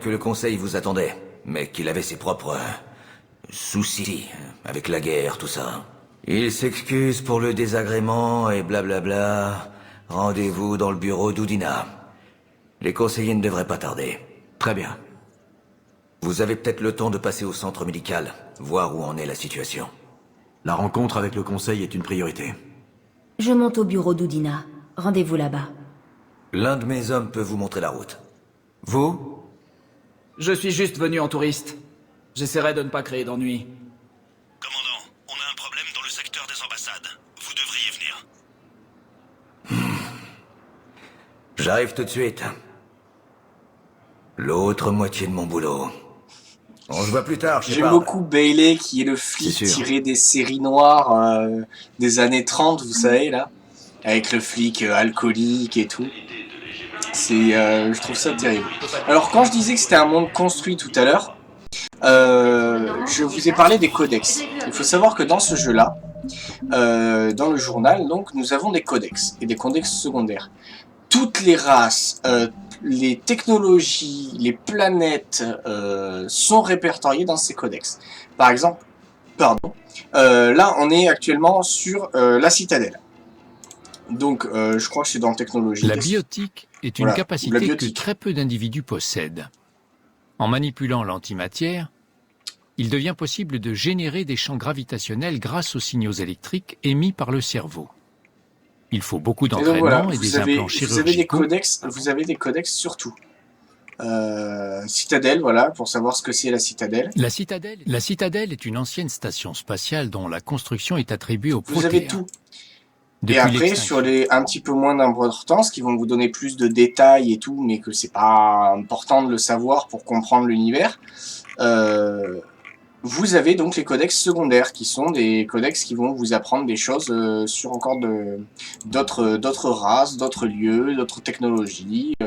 que le Conseil vous attendait, mais qu'il avait ses propres soucis avec la guerre, tout ça. Il s'excuse pour le désagrément et blablabla. Rendez-vous dans le bureau d'Udina. Les conseillers ne devraient pas tarder. Très bien. Vous avez peut-être le temps de passer au centre médical, voir où en est la situation. La rencontre avec le Conseil est une priorité. Je monte au bureau d'Udina. Rendez-vous là-bas. L'un de mes hommes peut vous montrer la route. Vous? Je suis juste venu en touriste. J'essaierai de ne pas créer d'ennuis. Commandant, on a un problème dans le secteur des ambassades. Vous devriez venir. J'arrive tout de suite. L'autre moitié de mon boulot. On se voit plus tard, J'aime beaucoup Bailey, qui est le flic tiré des séries noires des années 30, vous savez, là. Avec le flic alcoolique et tout. Je trouve ça terrible. Alors, quand je disais que c'était un monde construit tout à l'heure, je vous ai parlé des codex. Il faut savoir que dans ce jeu-là, dans le journal, donc, nous avons des codex, et des codex secondaires. Toutes les races, les technologies, les planètes sont répertoriées dans ces codex. Par exemple, là on est actuellement sur la citadelle. Donc je crois que c'est dans technologie. La biotique est une capacité que très peu d'individus possèdent. En manipulant l'antimatière, il devient possible de générer des champs gravitationnels grâce aux signaux électriques émis par le cerveau. Il faut beaucoup d'entraînement et des implants chirurgicaux. Vous avez des codex surtout. Citadelle, voilà, pour savoir ce que c'est la citadelle. La citadelle est une ancienne station spatiale dont la construction est attribuée aux Vous avez tout. Et après, sur les un petit peu moins d'importance, qui vont vous donner plus de détails et tout, mais que c'est pas important de le savoir pour comprendre l'univers, vous avez donc les codex secondaires, qui sont des codex qui vont vous apprendre des choses sur encore d'autres races, d'autres lieux, d'autres technologies. Vous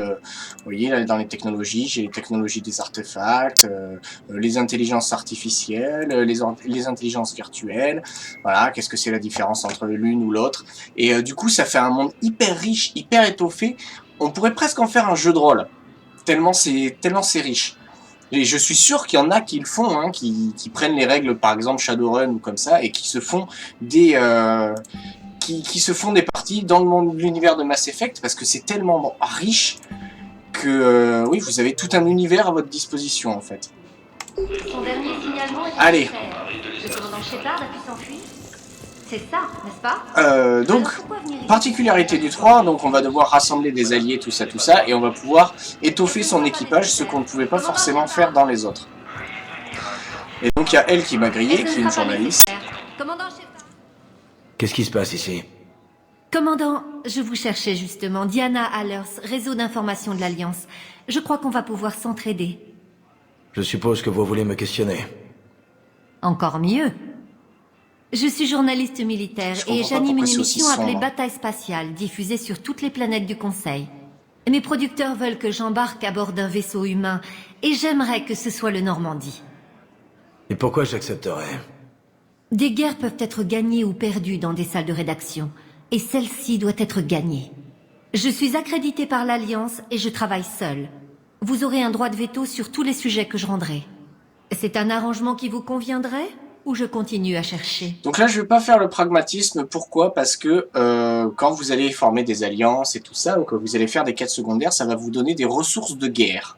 voyez, là, dans les technologies, j'ai les technologies des artefacts, les intelligences artificielles, les intelligences virtuelles. Voilà, qu'est-ce que c'est la différence entre l'une ou l'autre. Et du coup, ça fait un monde hyper riche, hyper étoffé. On pourrait presque en faire un jeu de rôle, tellement c'est riche. Et je suis sûr qu'il y en a qui le font, hein, qui prennent les règles, par exemple Shadowrun ou comme ça, et qui se font des parties dans le monde de l'univers de Mass Effect, parce que c'est tellement riche que oui, vous avez tout un univers à votre disposition en fait. Son dernier signalement est allez. Le commandant Shepard a pu s'enfuir. C'est ça, n'est-ce pas? Donc, particularité du 3, donc on va devoir rassembler des alliés, tout ça, et on va pouvoir étoffer son équipage, ce qu'on ne pouvait pas forcément faire dans les autres. Et donc il y a elle qui m'a grillé, qui est une journaliste. Qu'est-ce qui se passe ici? Commandant, je vous cherchais justement. Diana Allers, réseau d'information de l'Alliance. Je crois qu'on va pouvoir s'entraider. Je suppose que vous voulez me questionner. Encore mieux. Je suis journaliste militaire et j'anime une émission appelée Bataille spatiale, diffusée sur toutes les planètes du Conseil. Mes producteurs veulent que j'embarque à bord d'un vaisseau humain et j'aimerais que ce soit le Normandie. Et pourquoi j'accepterais? Des guerres peuvent être gagnées ou perdues dans des salles de rédaction, et celle-ci doit être gagnée. Je suis accréditée par l'Alliance et je travaille seule. Vous aurez un droit de veto sur tous les sujets que je rendrai. C'est un arrangement qui vous conviendrait ? Ou je continue à chercher? Donc là, je vais pas faire le pragmatisme. Pourquoi? Parce que quand vous allez former des alliances et tout ça, ou que vous allez faire des quêtes secondaires, ça va vous donner des ressources de guerre.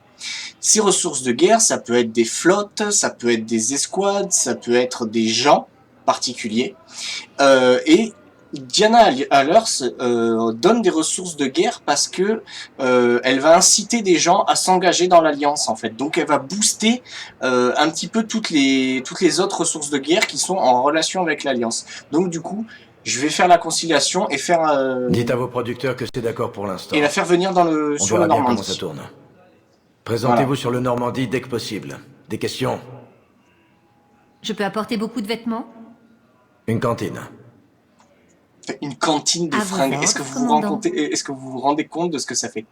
Ces ressources de guerre, ça peut être des flottes, ça peut être des escouades, ça peut être des gens particuliers. Et Diana Allers donne des ressources de guerre parce que elle va inciter des gens à s'engager dans l'Alliance en fait. Donc elle va booster un petit peu toutes les autres ressources de guerre qui sont en relation avec l'Alliance. Donc du coup, je vais faire la conciliation et faire... Dites à vos producteurs que c'est d'accord pour l'instant. Et la faire venir dans sur le Normandie. Comment ça tourne. Présentez-vous sur le Normandie dès que possible. Des questions? Je peux apporter beaucoup de vêtements? Une cantine. Une cantine de fringues. Est-ce que vous vous rendez compte de ce que ça fait?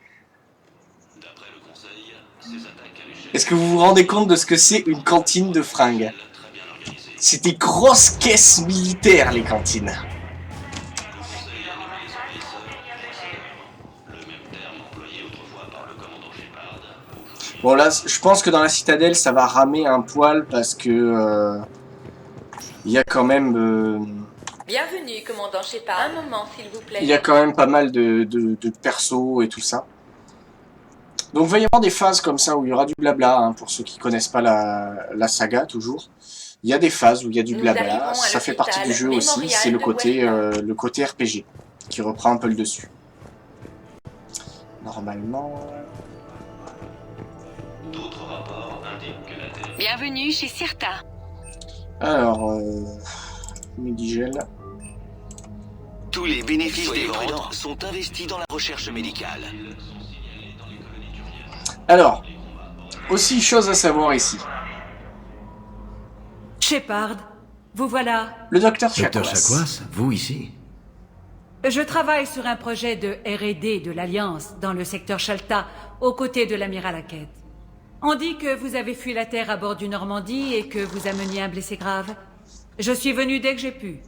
Est-ce que vous vous rendez compte de ce que c'est une cantine de fringues? C'est des grosses caisses militaires, les cantines. Bon là, je pense que dans la citadelle, ça va ramer un poil parce que il y a quand même. Bienvenue, commandant Shepard. Un moment, s'il vous plaît. Il y a quand même pas mal de persos et tout ça. Donc il va y avoir des phases comme ça où il y aura du blabla, hein, pour ceux qui connaissent pas la saga toujours. Il y a des phases où il y a du blabla, ça fait partie du jeu aussi, c'est le côté RPG qui reprend un peu le dessus. Normalement... Bienvenue chez Cirta. Alors, Medigel. Tous les bénéfices des ventes sont investis dans la recherche médicale. Alors, aussi chose à savoir ici. Shepard, vous voilà. Le docteur Docteur Chakwas. Chakwas, vous ici? Je travaille sur un projet de R&D de l'Alliance dans le secteur Shalta, aux côtés de l'amiral Hackett. On dit que vous avez fui la Terre à bord du Normandie et que vous ameniez un blessé grave. Je suis venu dès que j'ai pu.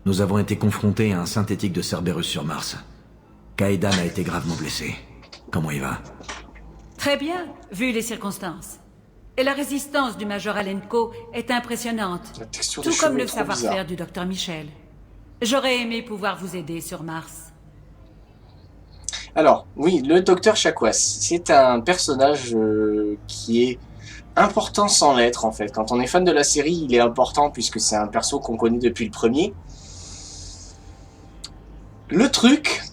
Nous avons été confrontés à un synthétique de Cerberus sur Mars. Kaidan a été gravement blessé. Comment il va? Très bien, vu les circonstances. Et la résistance du Major Alenko est impressionnante, La texture des tout comme cheveux le est trop savoir-faire bizarre. du docteur Michel. J'aurais aimé pouvoir vous aider sur Mars. Alors, oui, le docteur Chakwas, c'est un personnage qui est important sans l'être, en fait. Quand on est fan de la série, il est important puisque c'est un perso qu'on connaît depuis le premier. Le truc,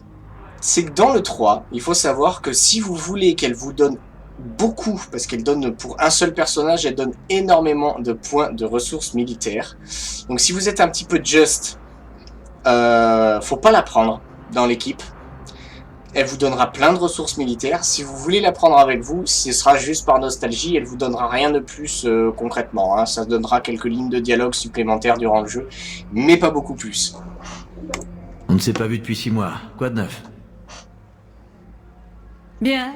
c'est que dans le 3, il faut savoir que si vous voulez qu'elle vous donne beaucoup, parce qu'elle donne pour un seul personnage, elle donne énormément de points de ressources militaires. Donc si vous êtes un petit peu just, faut pas la prendre dans l'équipe. Elle vous donnera plein de ressources militaires. Si vous voulez la prendre avec vous, ce sera juste par nostalgie. Elle vous donnera rien de plus concrètement, hein. Ça donnera quelques lignes de dialogue supplémentaires durant le jeu, mais pas beaucoup plus. On ne s'est pas vu depuis 6 mois. Quoi de neuf? Bien.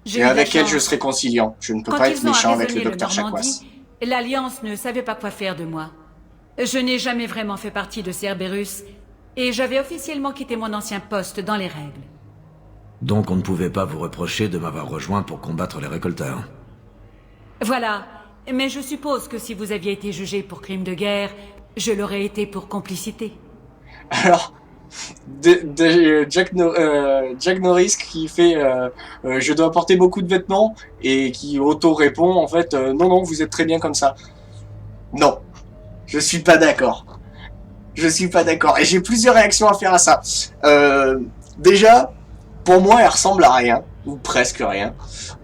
Et avec elle, je serai conciliant. Je ne peux pas être méchant avec le docteur Chakwas. L'Alliance ne savait pas quoi faire de moi. Je n'ai jamais vraiment fait partie de Cerberus, et j'avais officiellement quitté mon ancien poste dans les règles. Donc on ne pouvait pas vous reprocher de m'avoir rejoint pour combattre les récolteurs. Voilà. Mais je suppose que si vous aviez été jugé pour crime de guerre, je l'aurais été pour complicité. Alors, Jack Norris qui fait je dois apporter beaucoup de vêtements et qui auto-répond en fait non, vous êtes très bien comme ça. Non, je suis pas d'accord. Je suis pas d'accord. Et j'ai plusieurs réactions à faire à ça. Déjà, pour moi, elle ressemble à rien, ou presque rien.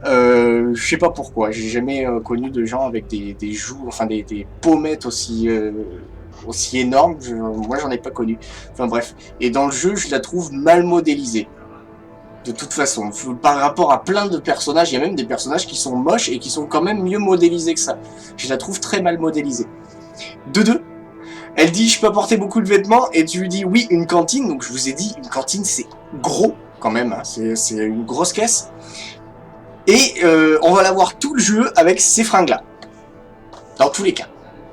Je sais pas pourquoi. J'ai jamais connu de gens avec des joues, enfin des pommettes aussi énormes. Moi, j'en ai pas connu. Enfin bref. Et dans le jeu, je la trouve mal modélisée. De toute façon, par rapport à plein de personnages, il y a même des personnages qui sont moches et qui sont quand même mieux modélisés que ça. Je la trouve très mal modélisée. De deux, elle dit je peux apporter beaucoup de vêtements et tu lui dis oui, une cantine. Donc je vous ai dit, une cantine c'est gros quand même, hein. C'est une grosse caisse. Et on va la voir tout le jeu avec ces fringues-là. Dans tous les cas.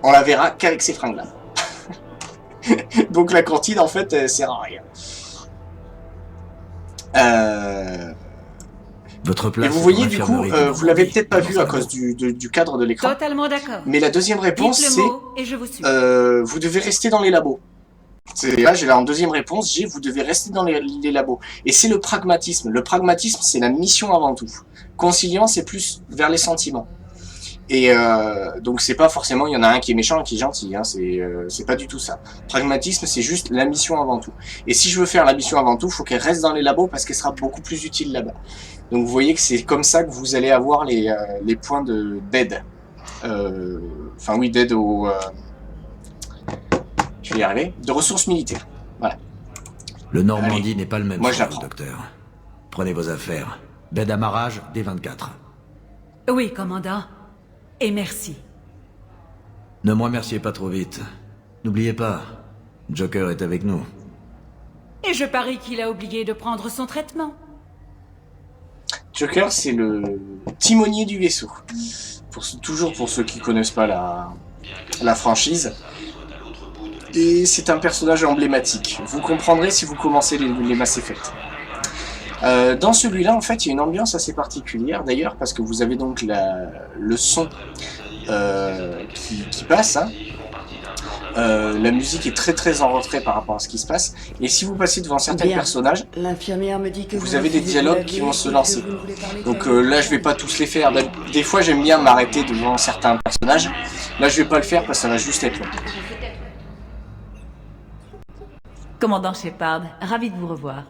On la verra qu'avec ces fringues-là. Donc la cantine en fait elle sert à rien. Votre place. Et vous voyez du coup, vous l'avez peut-être pas vu à cause du cadre de l'écran. Totalement d'accord. Mais la deuxième réponse Dites c'est le mot et je vous suis. vous devez rester dans les labos. Là j'ai là en deuxième réponse, vous devez rester dans les labos. Et c'est le pragmatisme. Le pragmatisme c'est la mission avant tout. Conciliant c'est plus vers les sentiments. Et donc c'est pas forcément il y en a un qui est méchant et qui est gentil, hein, c'est pas du tout ça. Pragmatisme c'est juste la mission avant tout. Et si je veux faire la mission avant tout, faut qu'elle reste dans les labos parce qu'elle sera beaucoup plus utile là-bas. Donc vous voyez que c'est comme ça que vous allez avoir les points d'aide. Enfin oui, d'aide au... je vais y arriver. De ressources militaires. Voilà. Le Normandie n'est pas le même Moi, choix, je l'apprends. docteur. Prenez vos affaires. Bed d'amarrage, D24. Oui, commandant. Et merci. Ne me remerciez pas trop vite. N'oubliez pas, Joker est avec nous. Et je parie qu'il a oublié de prendre son traitement. Joker, c'est le timonier du vaisseau. Toujours pour ceux qui connaissent pas la franchise. Et c'est un personnage emblématique. Vous comprendrez si vous commencez les Mass Effect. Dans celui-là, en fait, il y a une ambiance assez particulière, d'ailleurs, parce que vous avez donc le son qui passe, hein. La musique est très très en retrait par rapport à ce qui se passe, et si vous passez devant certains personnages, l'infirmière me dit que vous avez des dialogues qui vont se lancer. Donc là, je vais pas tous les faire. Des fois, j'aime bien m'arrêter devant certains personnages. Là, je vais pas le faire parce que ça va juste être long. Commandant Shepard, ravi de vous revoir.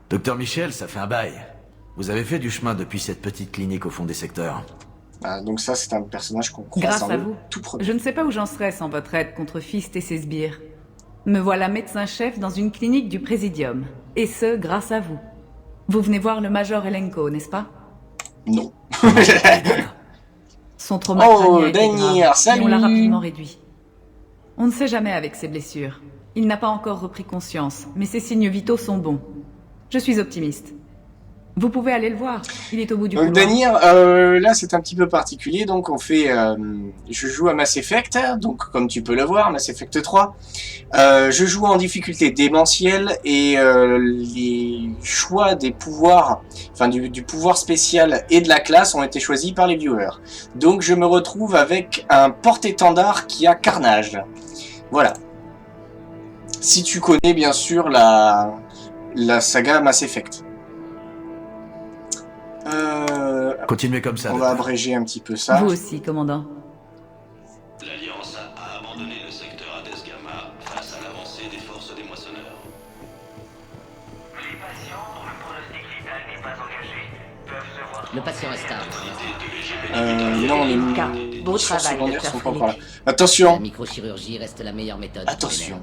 Docteur Michel, ça fait un bail. Vous avez fait du chemin depuis cette petite clinique au fond des secteurs. Donc ça, c'est un personnage qu'on croise Grâce dans à le vous, tout premier. je ne sais pas où j'en serais sans votre aide contre Fist et ses sbires. Me voilà médecin-chef dans une clinique du Présidium. Et ce, grâce à vous. Vous venez voir le Major Elenko, n'est-ce pas? Non. Son trauma crânien était Daniel, grave, salut. et on l'a rapidement réduit. On ne sait jamais avec ses blessures. Il n'a pas encore repris conscience, mais ses signes vitaux sont bons. Je suis optimiste. Vous pouvez aller le voir, il est au bout du couloir. Daniel, là c'est un petit peu particulier, donc on fait... je joue à Mass Effect, donc comme tu peux le voir, Mass Effect 3. Je joue en difficulté démentielle et les choix des pouvoirs, enfin du pouvoir spécial et de la classe ont été choisis par les viewers. Donc je me retrouve avec un porte-étendard qui a Carnage. Voilà. Si tu connais bien sûr la saga Mass Effect. Continuez comme ça. On va abréger un petit peu ça. Vous aussi, commandant. L'Alliance a abandonné le secteur Hades Gamma face à l'avancée des forces des moissonneurs. Les patients dont le pronostic vital n'est pas engagé peuvent se voir... Le patient est stable. Non, les beau travail, secondaires Dr. sont pas Frédéric. encore là. Attention. La microchirurgie reste la meilleure méthode. Attention.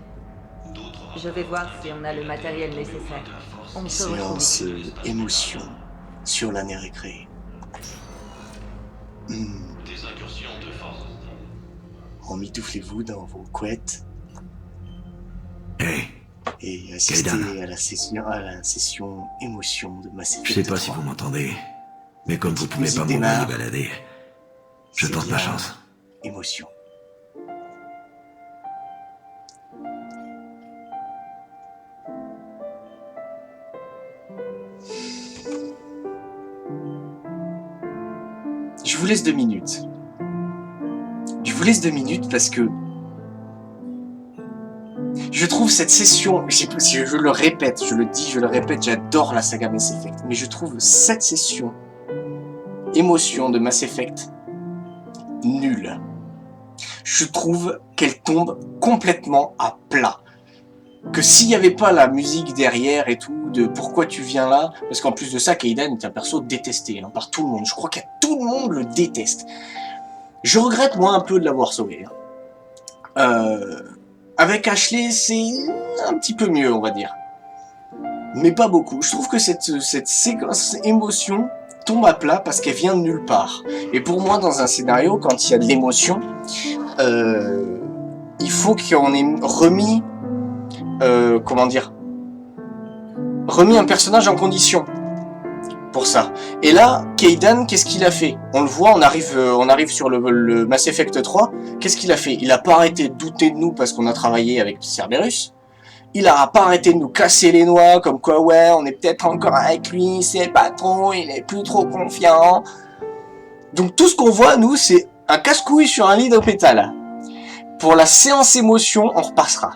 Je vais voir si on a le matériel nécessaire. On peut retrouver. Séance émotion sur l'année récréée. Des incursions de force. Emmitouflez-vous dans vos couettes Hey, et assistez Kaidan. à la session émotion de Mass Effect Je sais pas 3. si vous m'entendez, mais comme vous pouvez musique pas m'envoyer démarre. balader, je C'est tente ma bien. chance. Émotion. Je vous laisse 2 minutes. Je vous laisse 2 minutes parce que je trouve cette session, je le répète, je le dis, je le répète, j'adore la saga Mass Effect, mais je trouve cette session émotion de Mass Effect nulle. Je trouve qu'elle tombe complètement à plat. Que s'il n'y avait pas la musique derrière et tout, de pourquoi tu viens là, parce qu'en plus de ça, Kaidan est un perso détesté hein, par tout le monde. Je crois que tout le monde le déteste. Je regrette moi un peu de l'avoir sauvé. Avec Ashley, c'est un petit peu mieux, on va dire. Mais pas beaucoup. Je trouve que cette séquence émotion tombe à plat parce qu'elle vient de nulle part. Et pour moi, dans un scénario, quand il y a de l'émotion, il faut qu'on ait remis... comment dire, remis un personnage en condition pour ça. Et là, Kaidan, qu'est-ce qu'il a fait? On le voit, on arrive sur le Mass Effect 3. Qu'est-ce qu'il a fait? Il a pas arrêté de douter de nous parce qu'on a travaillé avec Cerberus. Il a pas arrêté de nous casser les noix, comme quoi ouais, on est peut-être encore avec lui, c'est le patron, il est plus trop confiant. Donc tout ce qu'on voit, nous, c'est un casse-couille sur un lit d'hôpital. Pour la séance émotion, on repassera.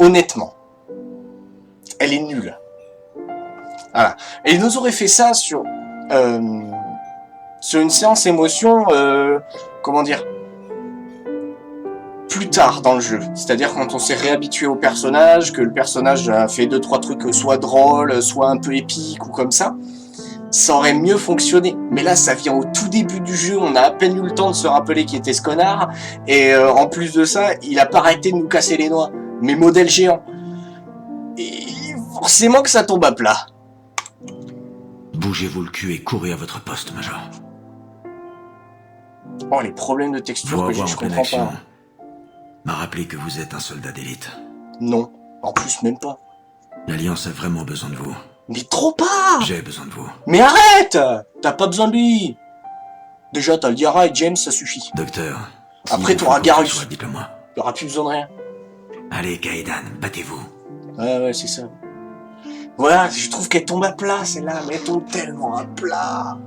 Honnêtement, elle est nulle. Voilà. Et ils nous auraient fait ça sur une séance émotion, comment dire, plus tard dans le jeu. C'est-à-dire quand on s'est réhabitué au personnage, que le personnage a fait 2-3 trucs soit drôles, soit un peu épiques ou comme ça, ça aurait mieux fonctionné. Mais là, ça vient au tout début du jeu, on a à peine eu le temps de se rappeler qui était ce connard, et en plus de ça, il a pas arrêté de nous casser les noix. Mais modèle géant. Et forcément que ça tombe à plat. Bougez-vous le cul et courez à votre poste, Major. Oh, les problèmes de texture que j'ai, je comprends pas. M'a rappelé que vous êtes un soldat d'élite. Non, en plus même pas. L'Alliance a vraiment besoin de vous. Mais trop pas. J'ai besoin de vous. Mais arrête. T'as pas besoin de lui. Déjà, t'as le Liara et James, ça suffit. Docteur. Après, t'auras Garrus. Dites-le-moi. Y'aura plus besoin de rien. Allez, Kaidan, battez-vous. Ouais, c'est ça. Voilà, je trouve qu'elle tombe à plat, celle-là, mais elle tombe tellement à plat.